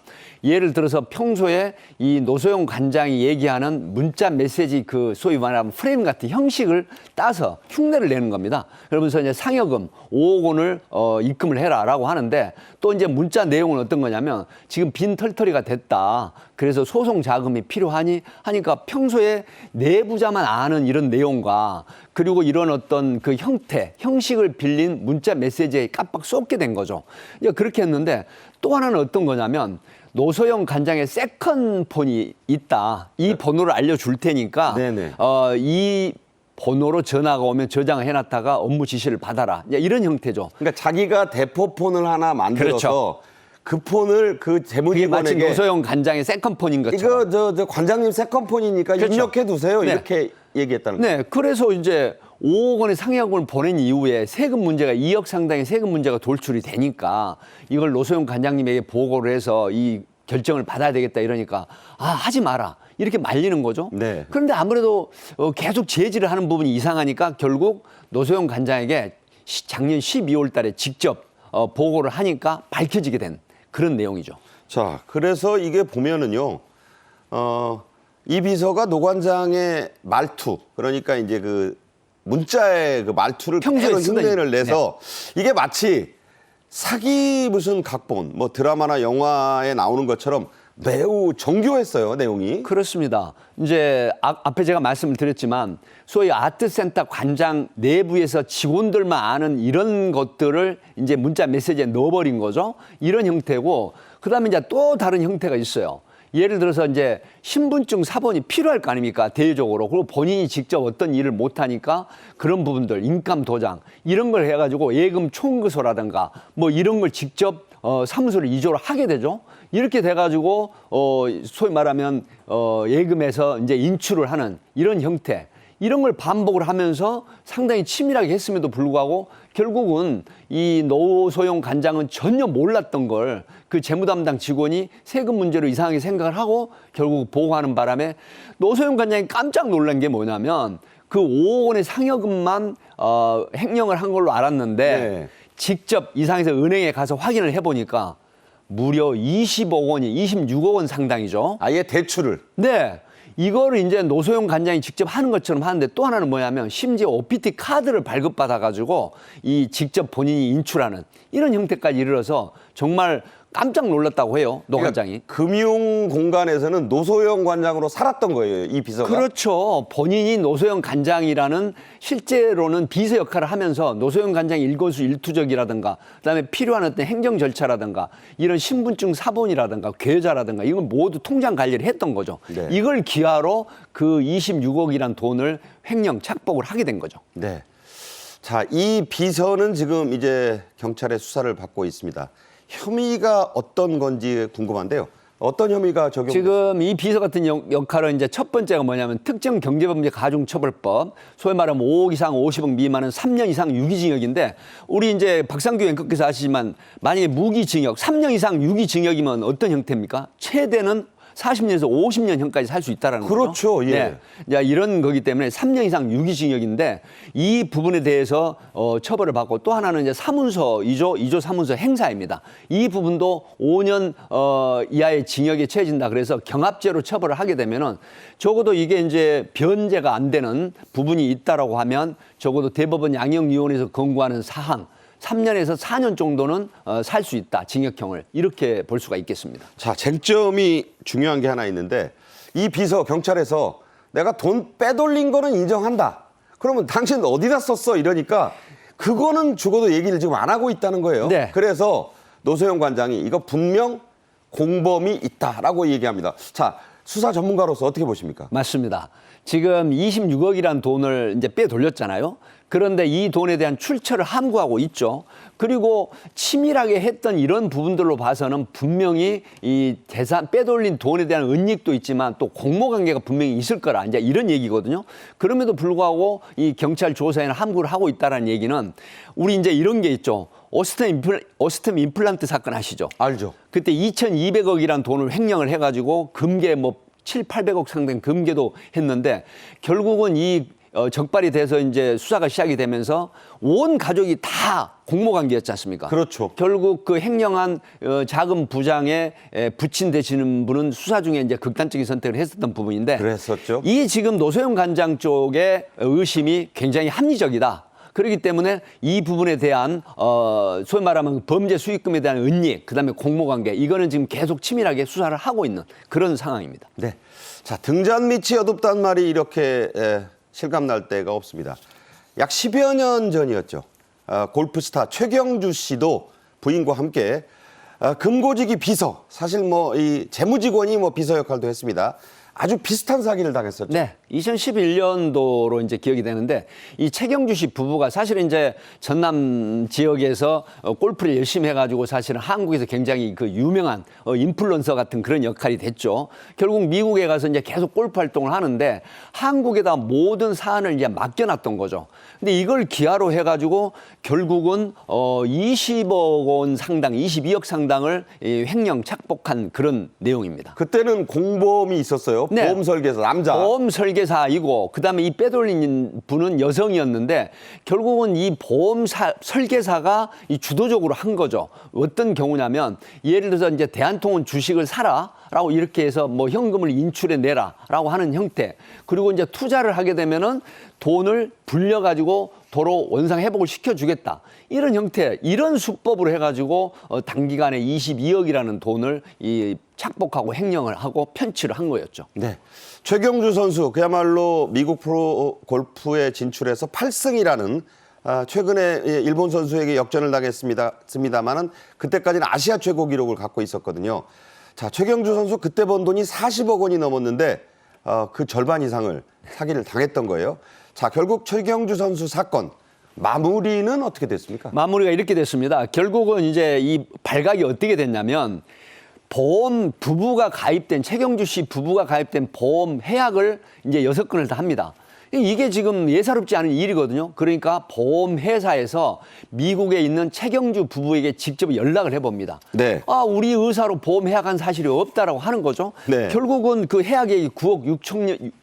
Speaker 5: 예를 들어서 평소에 이 노소영 관장이 얘기하는 문자 메시지 그 소위 말하면 프레임 같은 형식을 따서 흉내를 내는 겁니다. 그러면서 이제 상여금 5억 원을 입금을 해라라고 하는데 또 이제 문자 내용은 어떤 거냐면 지금 빈 털터리가 됐다. 그래서 소송 자금이 필요하니 하니까 평소에 내부자만 아는 이런 내용과 그리고 이런 어떤 그 형태, 형식을 빌린 문자 메시지에 깜빡 쏟게 된 거죠. 이제 그렇게 했는데 또 하나는 어떤 거냐면 노소영 관장의 세컨폰이 있다. 이 번호를 알려줄 테니까
Speaker 1: 네네.
Speaker 5: 이 번호로 전화가 오면 저장을 해놨다가 업무 지시를 받아라. 이런 형태죠.
Speaker 1: 그러니까 자기가 대포폰을 하나 만들어서
Speaker 5: 그렇죠.
Speaker 1: 그 폰을 그
Speaker 5: 그게 마치
Speaker 1: 재무직원에게
Speaker 5: 노소영 관장의 세컨폰인 것처럼.
Speaker 1: 이거 저 관장님 세컨폰이니까
Speaker 5: 그렇죠.
Speaker 1: 입력해 두세요.
Speaker 5: 네.
Speaker 1: 이렇게 얘기했다는 거예요.
Speaker 5: 네, 그래서 이제 5억 원의 상여금을 보낸 이후에 세금 문제가 2억 상당의 세금 문제가 돌출이 되니까 이걸 노소영 관장님에게 보고를 해서 이 결정을 받아야 되겠다 이러니까 하지 마라. 이렇게 말리는 거죠.
Speaker 1: 네.
Speaker 5: 그런데 아무래도 계속 제지를 하는 부분이 이상하니까 결국 노소영 관장에게 작년 12월 달에 직접 보고를 하니까 밝혀지게 된 그런 내용이죠.
Speaker 1: 자, 그래서 이게 보면은요, 이 비서가 노 관장의 말투, 그러니까 이제 그 문자의 그 말투를
Speaker 5: 평소에
Speaker 1: 그대로
Speaker 5: 쓰던
Speaker 1: 흉내를 내서 이게 마치 사기 무슨 각본, 뭐 드라마나 영화에 나오는 것처럼 매우 정교했어요, 내용이.
Speaker 5: 그렇습니다. 이제 앞에 제가 말씀을 드렸지만 소위 아트센터 관장 내부에서 직원들만 아는 이런 것들을 이제 문자 메시지에 넣어버린 거죠. 이런 형태고 그다음에 이제 또 다른 형태가 있어요. 예를 들어서 이제 신분증 사본이 필요할 거 아닙니까? 대외적으로. 그리고 본인이 직접 어떤 일을 못하니까 그런 부분들, 인감 도장 이런 걸 해가지고 예금 총거소라든가 뭐 이런 걸 직접 사무소를 이조를 하게 되죠. 이렇게 돼가지고 소위 말하면 예금에서 이제 인출을 하는 이런 형태. 이런 걸 반복을 하면서 상당히 치밀하게 했음에도 불구하고 결국은 이 노소영 관장은 전혀 몰랐던 걸 그 재무담당 직원이 세금 문제로 이상하게 생각을 하고 결국 보고하는 바람에 노소영 관장이 깜짝 놀란 게 뭐냐면 그 5억 원의 상여금만 횡령을 한 걸로 알았는데
Speaker 1: 네.
Speaker 5: 직접 이상해서 은행에 가서 확인을 해보니까 무려 20억 원이 26억 원 상당이죠.
Speaker 1: 아예 대출을.
Speaker 5: 네. 이거를 이제 노소영 관장이 직접 하는 것처럼 하는데 또 하나는 뭐냐면 심지어 OPT 카드를 발급받아가지고 이 직접 본인이 인출하는 이런 형태까지 이르러서 정말 깜짝 놀랐다고 해요. 노 관장이.
Speaker 1: 그러니까 금융 공간에서는 노소영 관장으로 살았던 거예요, 이 비서가.
Speaker 5: 그렇죠. 본인이 노소영 관장이라는 실제로는 비서 역할을 하면서 노소영 관장이 일거수일투족이라든가 그다음에 필요한 어떤 행정 절차라든가 이런 신분증 사본이라든가 계좌라든가 이건 모두 통장 관리를 했던 거죠.
Speaker 1: 네.
Speaker 5: 이걸 기하로 그 26억이란 돈을 횡령 착복을 하게 된 거죠.
Speaker 1: 네. 자, 이 비서는 지금 이제 경찰의 수사를 받고 있습니다. 혐의가 어떤 건지 궁금한데요. 어떤 혐의가 적용?
Speaker 5: 지금 이 비서 같은 역할은 이제 첫 번째가 뭐냐면 특정 경제범죄 가중처벌법, 소위 말하면 5억 이상 50억 미만은 3년 이상 유기징역인데 우리 이제 박상규 앵커께서 아시지만 만약에 무기징역 3년 이상 유기징역이면 어떤 형태입니까? 최대는 40년에서 50년형까지 살 수 있다라는 거죠.
Speaker 1: 그렇죠. 예.
Speaker 5: 네. 이런 거기 때문에 3년 이상 유기징역인데 이 부분에 대해서 처벌을 받고 또 하나는 이제 사문서 이조 사문서 행사입니다. 이 부분도 5년 이하의 징역에 처해진다. 그래서 경합죄로 처벌을 하게 되면은 적어도 이게 이제 변제가 안 되는 부분이 있다라고 하면 적어도 대법원 양형위원회에서 권고하는 사항 3년에서 4년 정도는 살 수 있다. 징역형을. 이렇게 볼 수가 있겠습니다.
Speaker 1: 자, 쟁점이 중요한 게 하나 있는데 이 비서 경찰에서 내가 돈 빼돌린 거는 인정한다. 그러면 당신 어디다 썼어? 이러니까 그거는 죽어도 얘기를 지금 안 하고 있다는 거예요.
Speaker 5: 네.
Speaker 1: 그래서 노소영 관장이 이거 분명 공범이 있다라고 얘기합니다. 자, 수사 전문가로서 어떻게 보십니까?
Speaker 5: 맞습니다. 지금 26억이란 돈을 이제 빼돌렸잖아요. 그런데 이 돈에 대한 출처를 함구하고 있죠. 그리고 치밀하게 했던 이런 부분들로 봐서는 분명히 이 재산 빼돌린 돈에 대한 은닉도 있지만 또 공모 관계가 분명히 있을 거라 이제 이런 얘기거든요. 그럼에도 불구하고 이 경찰 조사에는 함구를 하고 있다라는 얘기는 우리 이제 이런 게 있죠. 오스템 임플란트 사건 아시죠?
Speaker 1: 알죠.
Speaker 5: 그때 2,200억이란 돈을 횡령을 해가지고 금괴 뭐 800억 상당 금괴도 했는데 결국은 이 적발이 돼서 이제 수사가 시작이 되면서 온 가족이 다 공모관계였지 않습니까?
Speaker 1: 그렇죠.
Speaker 5: 결국 그 횡령한 자금 부장에 부친 되시는 분은 수사 중에 이제 극단적인 선택을 했었던 부분인데
Speaker 1: 그랬었죠.
Speaker 5: 이 지금 노소영 관장 쪽의 의심이 굉장히 합리적이다. 그렇기 때문에 이 부분에 대한 소위 말하면 범죄 수익금에 대한 은닉, 그다음에 공모관계 이거는 지금 계속 치밀하게 수사를 하고 있는 그런 상황입니다.
Speaker 1: 네. 자, 등잔 밑이 어둡단 말이 이렇게 실감날 때가 없습니다. 약 10여 년 전이었죠. 골프스타 최경주 씨도 부인과 함께 금고지기 비서, 사실 뭐 이 재무직원이 뭐 비서 역할도 했습니다. 아주 비슷한 사기를 당했었죠.
Speaker 5: 네, 2011년도로 이제 기억이 되는데 이 최경주 씨 부부가 사실은 이제 전남 지역에서 골프를 열심히 해가지고 사실은 한국에서 굉장히 그 유명한 인플루언서 같은 그런 역할이 됐죠. 결국 미국에 가서 이제 계속 골프 활동을 하는데 한국에다 모든 사안을 이제 맡겨놨던 거죠. 근데 이걸 기하로 해가지고 결국은 20억 원 상당, 22억 상당을 횡령 착복한 그런 내용입니다.
Speaker 1: 그때는 공범이 있었어요.
Speaker 5: 네.
Speaker 1: 보험 설계사 남자.
Speaker 5: 보험 설계사이고 그다음에 이 빼돌린 분은 여성이었는데 결국은 이 보험 설계사가 이 주도적으로 한 거죠. 어떤 경우냐면 예를 들어서 이제 대한통운 주식을 사라라고 이렇게 해서 뭐 현금을 인출해 내라라고 하는 형태. 그리고 이제 투자를 하게 되면은 돈을 불려가지고 도로 원상 회복을 시켜주겠다. 이런 형태, 이런 수법으로 해가지고 단기간에 22억이라는 돈을 이 착복하고 횡령을 하고 편취를 한 거였죠.
Speaker 1: 네. 최경주 선수 그야말로 미국 프로 골프에 진출해서 8승이라는 최근에 일본 선수에게 역전을 당했습니다만은 그때까지는 아시아 최고 기록을 갖고 있었거든요. 자, 최경주 선수 그때 번 돈이 40억 원이 넘었는데 그 절반 이상을 사기를 당했던 거예요. 자, 결국 최경주 선수 사건 마무리는 어떻게 됐습니까?
Speaker 5: 마무리가 이렇게 됐습니다. 결국은 이제 이 발각이 어떻게 됐냐면 보험 부부가 가입된 최경주 씨 부부가 가입된 보험 해약을 이제 6건을 다 합니다. 이게 지금 예사롭지 않은 일이거든요. 그러니까 보험회사에서 미국에 있는 최경주 부부에게 직접 연락을 해봅니다.
Speaker 1: 네.
Speaker 5: 우리 의사로 보험 해약한 사실이 없다라고 하는 거죠.
Speaker 1: 네.
Speaker 5: 결국은 그 해약액이 9억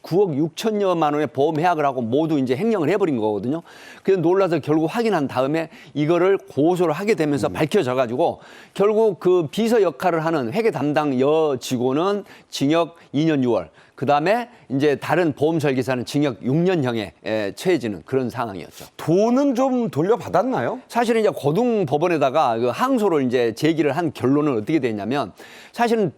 Speaker 5: 6천여만 원의 보험 해약을 하고 모두 이제 횡령을 해버린 거거든요. 그래서 놀라서 결국 확인한 다음에 이거를 고소를 하게 되면서 밝혀져 가지고 결국 그 비서 역할을 하는 회계 담당 여 직원은 징역 2년 6월. 그다음에 이제 다른 보험 설계사는 징역 6년형에 처해지는 그런 상황이었죠.
Speaker 1: 돈은 좀 돌려받았나요?
Speaker 5: 사실은 이제 고등법원에다가 그 항소를 이제 제기를 한 결론은 어떻게 됐냐면 사실은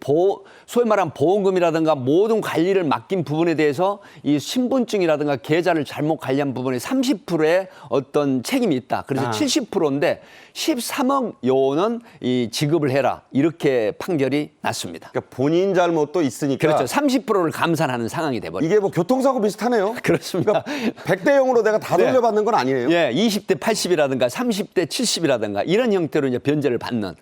Speaker 5: 소위 말하는 보험금이라든가 모든 관리를 맡긴 부분에 대해서 이 신분증이라든가 계좌를 잘못 관리한 부분에 30%의 어떤 책임이 있다. 그래서 70%인데 13억 요는 이 지급을 해라. 이렇게 판결이 났습니다.
Speaker 1: 그러니까 본인 잘못도 있으니까.
Speaker 5: 그렇죠. 30%를 감산하는 상황이 돼버려요.
Speaker 1: 이게 뭐 교통사고 비슷하네요.
Speaker 5: 그렇습니다.
Speaker 1: 그러니까 100대 0으로 내가 다
Speaker 5: 네.
Speaker 1: 돌려받는 건 아니에요.
Speaker 5: 예, 20대 80이라든가 30대 70이라든가 이런 형태로 이제 변제를 받는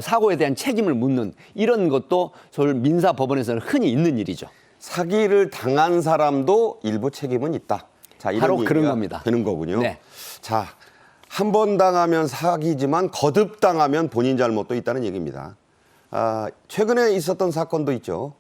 Speaker 5: 사고에 대한 책임을 묻는 이런 것도 서울 민사법원에서는 흔히 있는 일이죠.
Speaker 1: 사기를 당한 사람도 일부 책임은 있다. 자, 이런
Speaker 5: 바로
Speaker 1: 얘기가
Speaker 5: 그런 겁니다.
Speaker 1: 되는 거군요.
Speaker 5: 네.
Speaker 1: 자, 한 번 당하면 사기지만 거듭 당하면 본인 잘못도 있다는 얘기입니다. 최근에 있었던 사건도 있죠.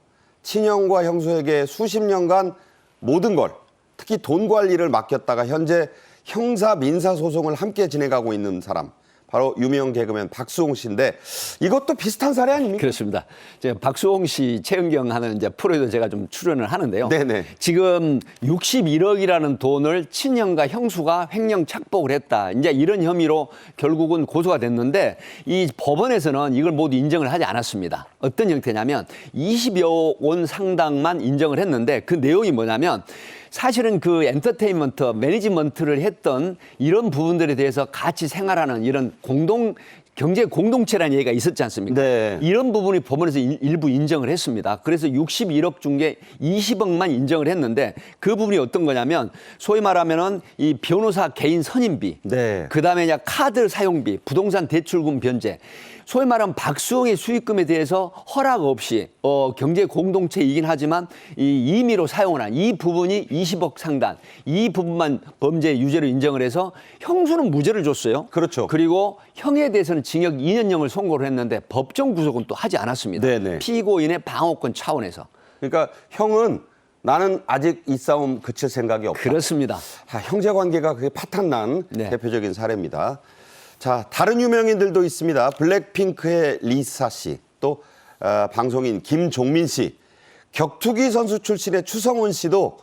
Speaker 1: 친형과 형수에게 수십 년간 모든 걸, 특히 돈 관리를 맡겼다가 현재 형사 민사 소송을 함께 진행하고 있는 사람, 바로 유명 개그맨 박수홍 씨인데 이것도 비슷한 사례 아닙니까?
Speaker 5: 그렇습니다. 이제 박수홍 씨, 최은경 하는 이제 프로에도 제가 좀 출연을 하는데요.
Speaker 1: 네네.
Speaker 5: 지금 61억이라는 돈을 친형과 형수가 횡령 착복을 했다. 이제 이런 혐의로 결국은 고소가 됐는데 이 법원에서는 이걸 모두 인정을 하지 않았습니다. 어떤 형태냐면 20여 원 상당만 인정을 했는데 그 내용이 뭐냐면 사실은 그 엔터테인먼트, 매니지먼트를 했던 이런 부분들에 대해서 같이 생활하는 이런 경제 공동체라는 얘기가 있었지 않습니까?
Speaker 1: 네.
Speaker 5: 이런 부분이 법원에서 일부 인정을 했습니다. 그래서 61억 중에 20억만 인정을 했는데 그 부분이 어떤 거냐면 소위 말하면은 이 변호사 개인 선임비,
Speaker 1: 네.
Speaker 5: 그다음에 이제 카드 사용비, 부동산 대출금 변제, 소위 말하면 박수홍의 수익금에 대해서 허락 없이 경제 공동체이긴 하지만 이 임의로 사용을 한 이 부분이 20억 상당, 이 부분만 범죄 유죄로 인정을 해서 형수는 무죄를 줬어요.
Speaker 1: 그렇죠.
Speaker 5: 그리고 형에 대해서는 징역 2년형을 선고를 했는데 법정 구속은 또 하지 않았습니다.
Speaker 1: 네네.
Speaker 5: 피고인의 방어권 차원에서.
Speaker 1: 그러니까 형은 나는 아직 이 싸움 그칠 생각이 없다.
Speaker 5: 그렇습니다.
Speaker 1: 형제 관계가 그게 파탄난
Speaker 5: 네.
Speaker 1: 대표적인 사례입니다. 자, 다른 유명인들도 있습니다. 블랙핑크의 리사 씨, 또 방송인 김종민 씨, 격투기 선수 출신의 추성훈 씨도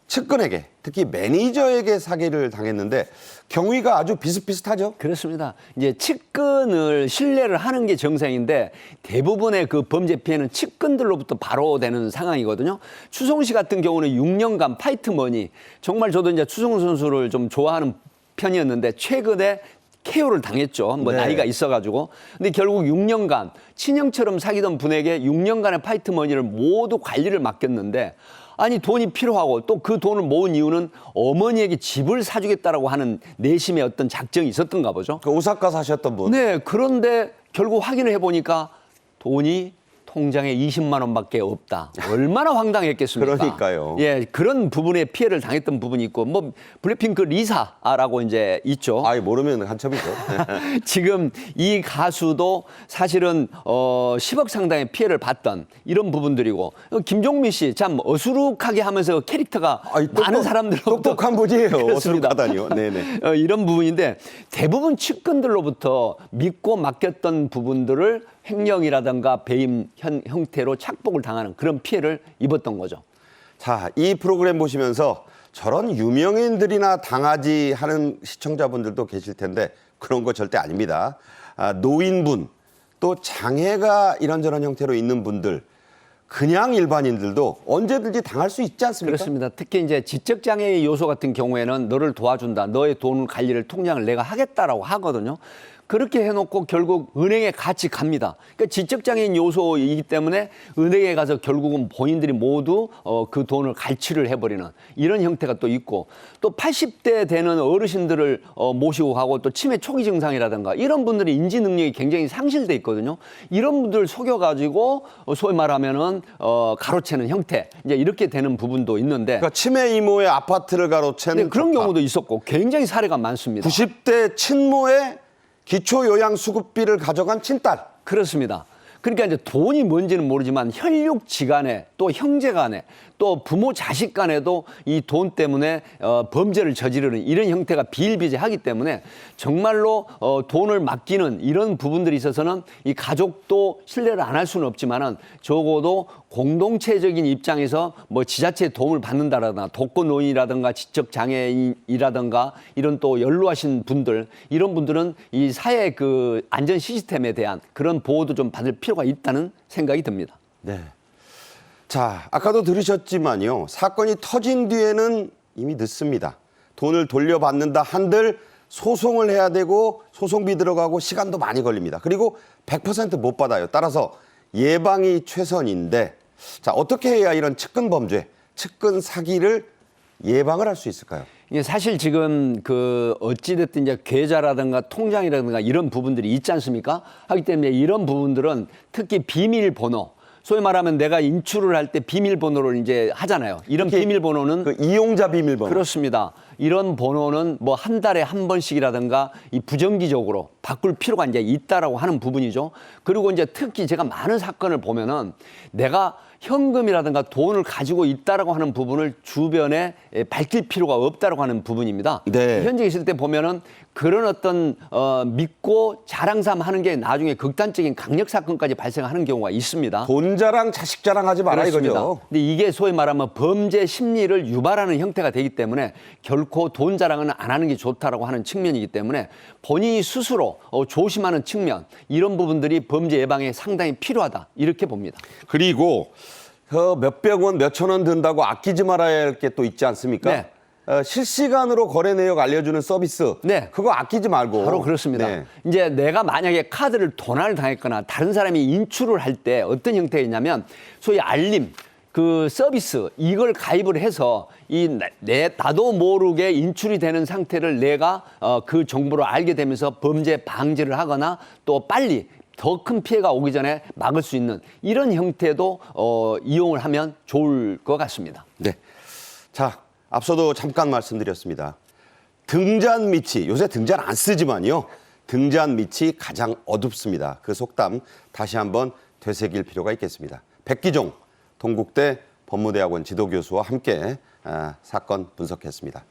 Speaker 1: 측근에게, 특히 매니저에게 사기를 당했는데 경위가 아주 비슷비슷하죠?
Speaker 5: 그렇습니다. 이제 측근을 신뢰를 하는 게 정상인데 대부분의 그 범죄 피해는 측근들로부터 바로 되는 상황이거든요. 추성훈 씨 같은 경우는 6년간 파이트머니, 정말 저도 이제 추성훈 선수를 좀 좋아하는 편이었는데 최근에 KO를 당했죠. 뭐
Speaker 1: 네.
Speaker 5: 나이가 있어가지고. 근데 결국 6년간 친형처럼 사귀던 분에게 6년간의 파이트머니를 모두 관리를 맡겼는데 아니 돈이 필요하고 또 그 돈을 모은 이유는 어머니에게 집을 사주겠다라고 하는 내심의 어떤 작정이 있었던가 보죠.
Speaker 1: 그 오사카 사셨던 분.
Speaker 5: 네, 그런데 결국 확인을 해보니까 돈이 통장에 20만 원밖에 없다. 얼마나 황당했겠습니까?
Speaker 1: 그러니까요.
Speaker 5: 예, 그런 부분에 피해를 당했던 부분이 있고, 뭐 블랙핑크 리사라고 이제 있죠.
Speaker 1: 아이 모르면 한참이죠.
Speaker 5: 지금 이 가수도 사실은 10억 상당의 피해를 봤던 이런 부분들이고 김종민 씨 참 어수룩하게 하면서 캐릭터가 많은 사람들로부터
Speaker 1: 똑똑한 분이에요.
Speaker 5: 그렇습니다.
Speaker 1: 어수룩하다니요. 네네.
Speaker 5: 이런 부분인데 대부분 측근들로부터 믿고 맡겼던 부분들을 횡령이라든가 배임 형태로 착복을 당하는 그런 피해를 입었던 거죠.
Speaker 1: 자, 이 프로그램 보시면서 저런 유명인들이나 당하지 하는 시청자분들도 계실 텐데 그런 거 절대 아닙니다. 노인분, 또 장애가 이런저런 형태로 있는 분들, 그냥 일반인들도 언제든지 당할 수 있지 않습니까?
Speaker 5: 그렇습니다. 특히 이제 지적장애의 요소 같은 경우에는 너를 도와준다. 너의 돈 관리를 통장을 내가 하겠다라고 하거든요. 그렇게 해놓고 결국 은행에 같이 갑니다. 그러니까 지적장애인 요소이기 때문에 은행에 가서 결국은 본인들이 모두 그 돈을 갈취를 해버리는 이런 형태가 또 있고 또 80대 되는 어르신들을 모시고 가고 또 치매 초기 증상이라든가 이런 분들이 인지 능력이 굉장히 상실돼 있거든요. 이런 분들 속여가지고 소위 말하면은 가로채는 형태 이제 이렇게 되는 부분도 있는데
Speaker 1: 그러니까 치매 이모의 아파트를 가로챈
Speaker 5: 네, 그런
Speaker 1: 조카.
Speaker 5: 경우도 있었고 굉장히 사례가 많습니다.
Speaker 1: 90대 친모의 기초요양수급비를 가져간 친딸.
Speaker 5: 그렇습니다. 그러니까 이제 돈이 뭔지는 모르지만 혈육지간에 또 형제간에 또 부모 자식 간에도 이 돈 때문에 범죄를 저지르는 이런 형태가 비일비재하기 때문에 정말로 돈을 맡기는 이런 부분들이 있어서는 이 가족도 신뢰를 안 할 수는 없지만은 적어도 공동체적인 입장에서 뭐 지자체의 도움을 받는다라든가 독거노인이라든가 지적장애인이라든가 이런 또 연로하신 분들 이런 분들은 이 사회 그 안전 시스템에 대한 그런 보호도 좀 받을 필요가 있다는 생각이 듭니다.
Speaker 1: 네. 자, 아까도 들으셨지만요. 사건이 터진 뒤에는 이미 늦습니다. 돈을 돌려받는다 한들 소송을 해야 되고 소송비 들어가고 시간도 많이 걸립니다. 그리고 100% 못 받아요. 따라서 예방이 최선인데 자, 어떻게 해야 이런 측근 범죄, 측근 사기를 예방을 할 수 있을까요?
Speaker 5: 이게 사실 지금 그 어찌됐든 이제 계좌라든가 통장이라든가 이런 부분들이 있지 않습니까? 하기 때문에 이런 부분들은 특히 비밀번호, 소위 말하면 내가 인출을 할 때 비밀번호를 이제 하잖아요. 이런 비밀번호는
Speaker 1: 그 이용자 비밀번호.
Speaker 5: 그렇습니다. 이런 번호는 뭐 한 달에 한 번씩이라든가 이 부정기적으로 바꿀 필요가 이제 있다라고 하는 부분이죠. 그리고 이제 특히 제가 많은 사건을 보면은 내가 현금이라든가 돈을 가지고 있다라고 하는 부분을 주변에 밝힐 필요가 없다라고 하는 부분입니다.
Speaker 1: 네.
Speaker 5: 현재 있을 때 보면은 그런 어떤 믿고 자랑삼하는 게 나중에 극단적인 강력 사건까지 발생하는 경우가 있습니다.
Speaker 1: 돈 자랑, 자식 자랑하지 마라
Speaker 5: 그렇습니다.
Speaker 1: 이거죠.
Speaker 5: 근데 이게 소위 말하면 범죄 심리를 유발하는 형태가 되기 때문에 결코 돈 자랑은 안 하는 게 좋다라고 하는 측면이기 때문에 본인이 스스로 조심하는 측면 이런 부분들이 범죄 예방에 상당히 필요하다 이렇게 봅니다.
Speaker 1: 그리고 몇백 원, 몇천 원 든다고 아끼지 말아야 할 게 또 있지 않습니까?
Speaker 5: 네.
Speaker 1: 실시간으로 거래 내역 알려주는 서비스.
Speaker 5: 네.
Speaker 1: 그거 아끼지 말고.
Speaker 5: 바로 그렇습니다.
Speaker 1: 네.
Speaker 5: 이제 내가 만약에 카드를 도난을 당했거나 다른 사람이 인출을 할 때 어떤 형태가 있냐면 소위 알림, 그 서비스 이걸 가입을 해서 나도 모르게 인출이 되는 상태를 내가 그 정보를 알게 되면서 범죄 방지를 하거나 또 빨리 더 큰 피해가 오기 전에 막을 수 있는 이런 형태도 이용을 하면 좋을 것 같습니다.
Speaker 1: 네. 자, 앞서도 잠깐 말씀드렸습니다. 등잔 밑이, 요새 등잔 안 쓰지만요. 등잔 밑이 가장 어둡습니다. 그 속담 다시 한번 되새길 필요가 있겠습니다. 백기종 동국대 법무대학원 지도교수와 함께 사건 분석했습니다.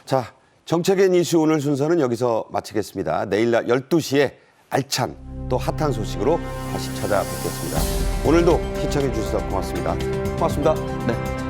Speaker 1: 자, 정책엔 이슈 오늘 순서는 여기서 마치겠습니다. 내일 낮 12시에 알찬 또 핫한 소식으로 다시 찾아뵙겠습니다. 오늘도 시청해 주셔서 고맙습니다. 고맙습니다.
Speaker 5: 네.